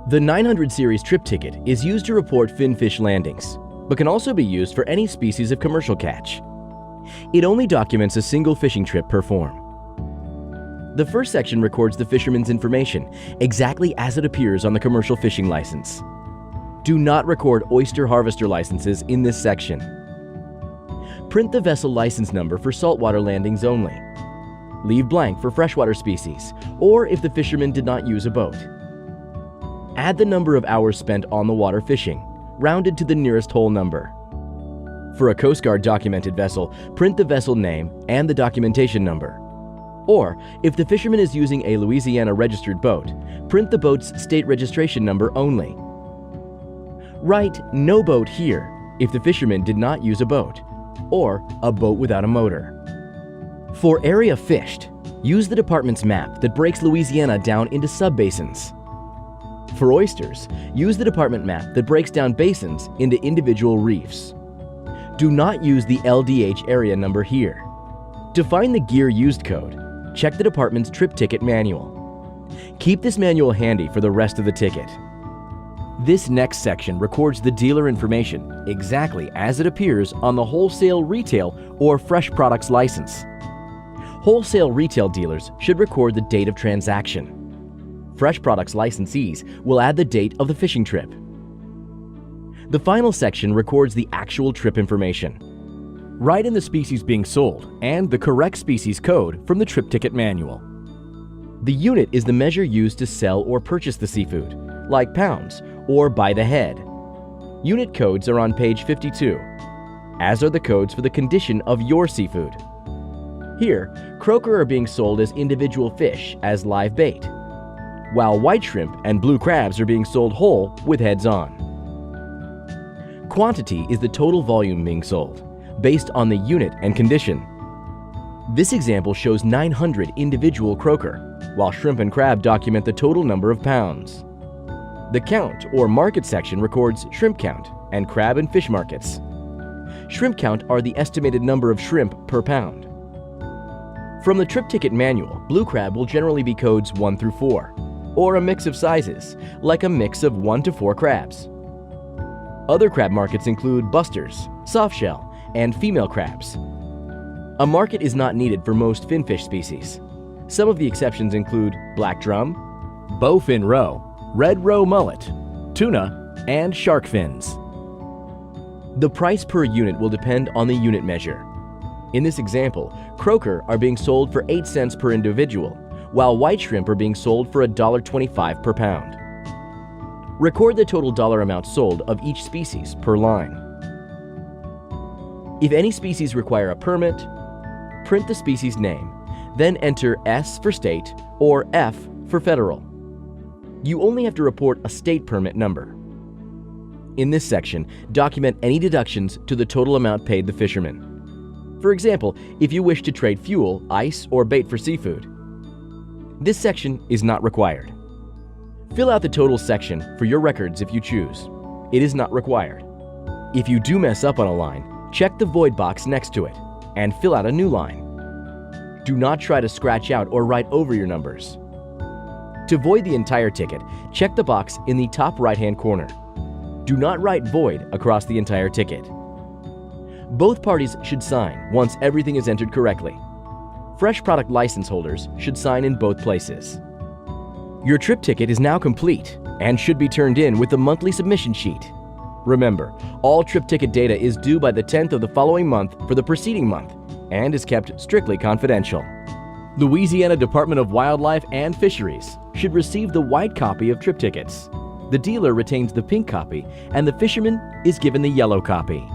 The 900 series trip ticket is used to report finfish landings, but can also be used for any species of commercial catch. It only documents a single fishing trip per form. The first section records the fisherman's information exactly as it appears on the commercial fishing license. Do not record oyster harvester licenses in this section. Print the vessel license number for saltwater landings only. Leave blank for freshwater species, or if the fisherman did not use a boat. Add the number of hours spent on the water fishing, rounded to the nearest whole number. For a Coast Guard documented vessel, print the vessel name and the documentation number. Or, if the fisherman is using a Louisiana registered boat, print the boat's state registration number only. Write "no boat" here if the fisherman did not use a boat, or a boat without a motor. For area fished, use the department's map that breaks Louisiana down into subbasins. For oysters, use the department map that breaks down basins into individual reefs. Do not use the LDH area number here. To find the gear used code, check the department's trip ticket manual. Keep this manual handy for the rest of the ticket. This next section records the dealer information exactly as it appears on the wholesale, retail, or fresh products license. Wholesale retail dealers should record the date of transaction. Fresh products licensees will add the date of the fishing trip. The final section records the actual trip information. Write in the species being sold and the correct species code from the trip ticket manual. The unit is the measure used to sell or purchase the seafood, like pounds or by the head. Unit codes are on page 52, as are the codes for the condition of your seafood. Here, croaker are being sold as individual fish as live bait, while white shrimp and blue crabs are being sold whole with heads on. Quantity is the total volume being sold, based on the unit and condition. This example shows 900 individual croaker, while shrimp and crab document the total number of pounds. The count or market section records shrimp count and crab and fish markets. Shrimp count are the estimated number of shrimp per pound. From the trip ticket manual, blue crab will generally be codes 1 through 4, or a mix of sizes, like a mix of 1 to 4 crabs. Other crab markets include busters, softshell, and female crabs. A market is not needed for most finfish species. Some of the exceptions include black drum, bowfin roe, red roe mullet, tuna, and shark fins. The price per unit will depend on the unit measure. In this example, croaker are being sold for 8 cents per individual, while white shrimp are being sold for $1.25 per pound. Record the total dollar amount sold of each species per line. If any species require a permit, print the species name, then enter S for state or F for federal. You only have to report a state permit number. In this section, document any deductions to the total amount paid the fisherman. For example, if you wish to trade fuel, ice, or bait for seafood. This section is not required. Fill out the total section for your records if you choose. It is not required. If you do mess up on a line, check the void box next to it and fill out a new line. Do not try to scratch out or write over your numbers. To void the entire ticket, check the box in the top right-hand corner. Do not write void across the entire ticket. Both parties should sign once everything is entered correctly. Fresh product license holders should sign in both places. Your trip ticket is now complete and should be turned in with the monthly submission sheet. Remember, all trip ticket data is due by the 10th of the following month for the preceding month and is kept strictly confidential. Louisiana Department of Wildlife and Fisheries should receive the white copy of trip tickets. The dealer retains the pink copy and the fisherman is given the yellow copy.